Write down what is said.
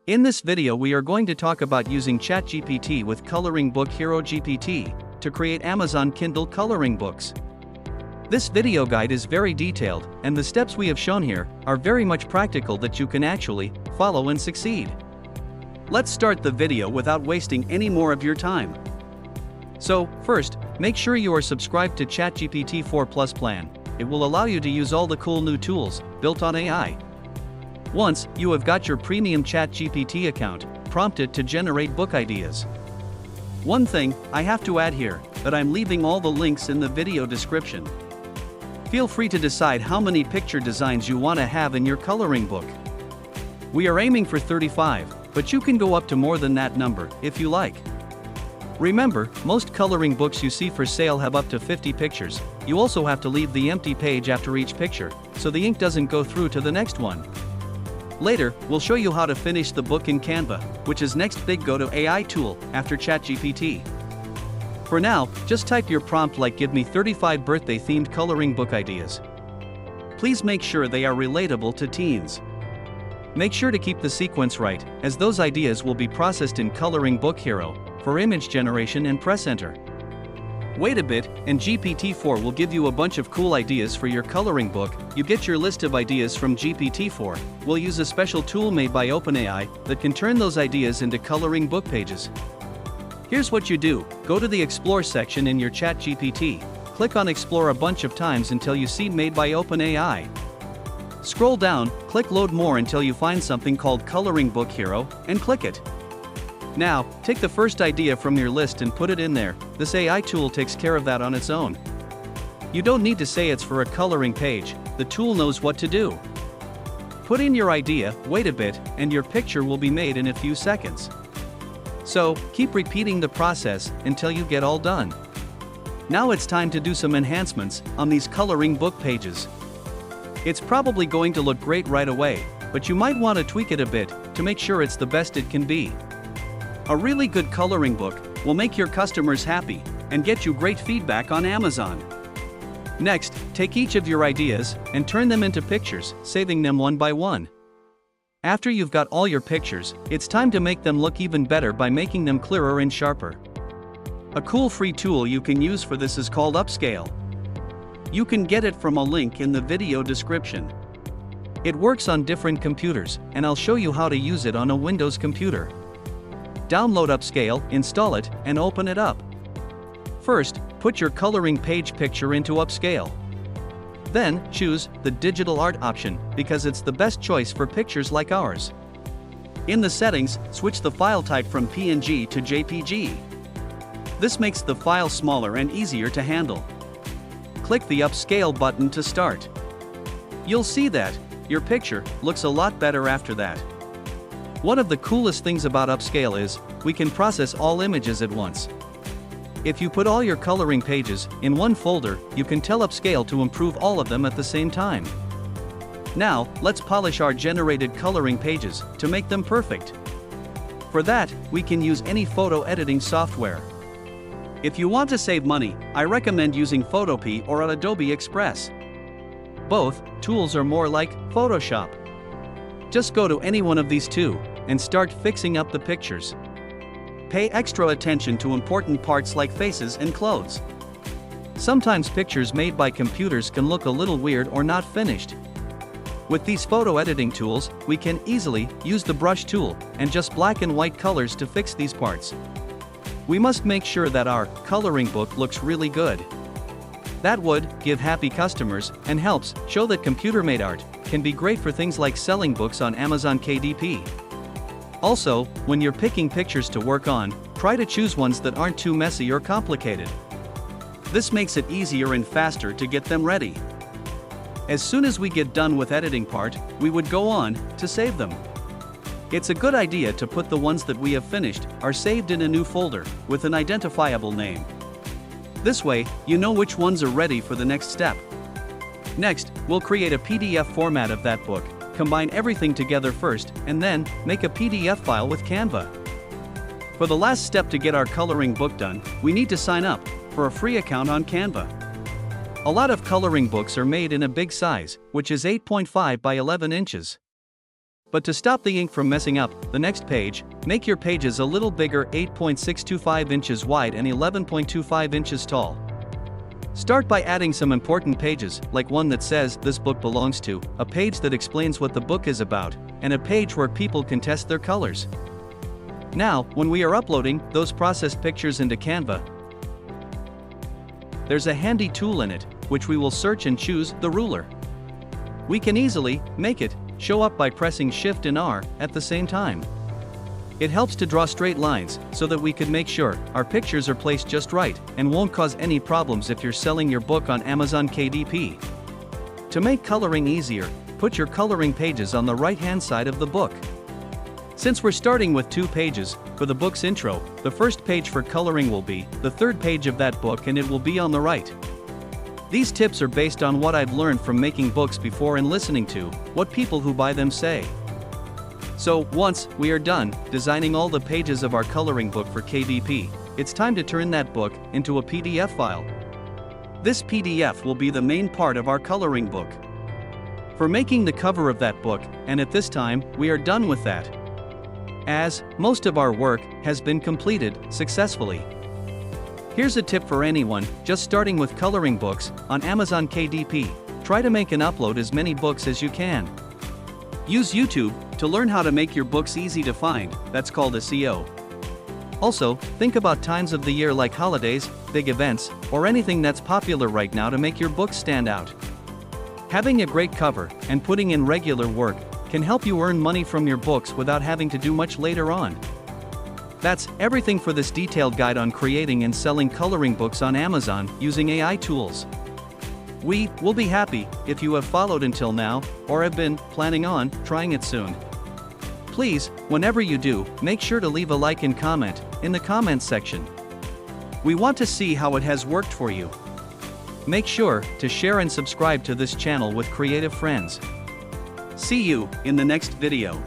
In this video we are going to talk about using ChatGPT with Coloring Book Hero GPT to create Amazon Kindle coloring books. This video guide is very detailed, and the steps we have shown here are very much practical that you can actually follow and succeed. Let's start the video without wasting any more of your time. So, first, make sure you are subscribed to ChatGPT4 Plus plan. It will allow you to use all the cool new tools built on AI. Once you have got your premium ChatGPT account, prompt it to generate book ideas. One thing I have to add here, that I'm leaving all the links in the video description. Feel free to decide how many picture designs you want to have in your coloring book. We are aiming for 35, but you can go up to more than that number if you like. Remember, most coloring books you see for sale have up to 50 pictures. You also have to leave the empty page after each picture, so the ink doesn't go through to the next one. Later, we'll show you how to finish the book in Canva, which is next big go-to AI tool after ChatGPT. For now, just type your prompt like "Give me 35 birthday-themed coloring book ideas." Please make sure they are relatable to teens. Make sure to keep the sequence right, as those ideas will be processed in Coloring Book Hero for image generation and press enter. Wait a bit, and GPT-4 will give you a bunch of cool ideas for your coloring book. You get your list of ideas from GPT-4. We'll use a special tool made by OpenAI that can turn those ideas into coloring book pages. Here's what you do: go to the Explore section in your ChatGPT, click on Explore a bunch of times until you see Made by OpenAI. Scroll down, click Load More until you find something called Coloring Book Hero, and click it. Now, take the first idea from your list and put it in there. This AI tool takes care of that on its own. You don't need to say it's for a coloring page, the tool knows what to do. Put in your idea, wait a bit, and your picture will be made in a few seconds. So, keep repeating the process until you get all done. Now it's time to do some enhancements on these coloring book pages. It's probably going to look great right away, but you might want to tweak it a bit to make sure it's the best it can be. A really good coloring book will make your customers happy and get you great feedback on Amazon. Next, take each of your ideas and turn them into pictures, saving them one by one. After you've got all your pictures, it's time to make them look even better by making them clearer and sharper. A cool free tool you can use for this is called Upscale. You can get it from a link in the video description. It works on different computers, and I'll show you how to use it on a Windows computer. Download Upscale, install it, and open it up. First, put your coloring page picture into Upscale. Then, choose the digital art option because it's the best choice for pictures like ours. In the settings, switch the file type from PNG to JPG. This makes the file smaller and easier to handle. Click the Upscale button to start. You'll see that your picture looks a lot better after that. One of the coolest things about Upscale is we can process all images at once. If you put all your coloring pages in one folder, you can tell Upscale to improve all of them at the same time. Now, let's polish our generated coloring pages to make them perfect. For that, we can use any photo editing software. If you want to save money, I recommend using Photopea or Adobe Express. Both tools are more like Photoshop. Just go to any one of these two and start fixing up the pictures. Pay extra attention to important parts like faces and clothes. Sometimes pictures made by computers can look a little weird or not finished. With these photo editing tools, we can easily use the brush tool and just black and white colors to fix these parts. We must make sure that our coloring book looks really good. That would give happy customers and helps show that computer-made art can be great for things like selling books on Amazon KDP. Also, when you're picking pictures to work on, try to choose ones that aren't too messy or complicated. This makes it easier and faster to get them ready. As soon as we get done with editing part, we would go on to save them. It's a good idea to put the ones that we have finished are saved in a new folder with an identifiable name. This way, you know which ones are ready for the next step. Next, we'll create a PDF format of that book, combine everything together first, and then make a PDF file with Canva. For the last step to get our coloring book done, we need to sign up for a free account on Canva. A lot of coloring books are made in a big size, which is 8.5 by 11 inches. But to stop the ink from messing up the next page, make your pages a little bigger, 8.625 inches wide and 11.25 inches tall. Start by adding some important pages, like one that says this book belongs to, a page that explains what the book is about, and a page where people can test their colors. Now, when we are uploading those processed pictures into Canva, there's a handy tool in it, which we will search and choose the ruler. We can easily make it show up by pressing Shift and R at the same time. It helps to draw straight lines so that we can make sure our pictures are placed just right and won't cause any problems if you're selling your book on Amazon KDP. To make coloring easier, put your coloring pages on the right-hand side of the book. Since we're starting with 2 pages for the book's intro, the first page for coloring will be the third page of that book and it will be on the right. These tips are based on what I've learned from making books before and listening to what people who buy them say. So, once we are done designing all the pages of our coloring book for KDP, it's time to turn that book into a PDF file. This PDF will be the main part of our coloring book. For making the cover of that book, and at this time, we are done with that, as most of our work has been completed successfully. Here's a tip for anyone just starting with coloring books on Amazon KDP. Try to make and upload as many books as you can. Use YouTube to learn how to make your books easy to find, that's called SEO. Also, think about times of the year like holidays, big events, or anything that's popular right now to make your books stand out. Having a great cover and putting in regular work can help you earn money from your books without having to do much later on. That's everything for this detailed guide on creating and selling coloring books on Amazon using AI tools. We will be happy if you have followed until now, or have been planning on trying it soon. Please, whenever you do, make sure to leave a like and comment in the comments section. We want to see how it has worked for you. Make sure to share and subscribe to this channel with creative friends. See you in the next video.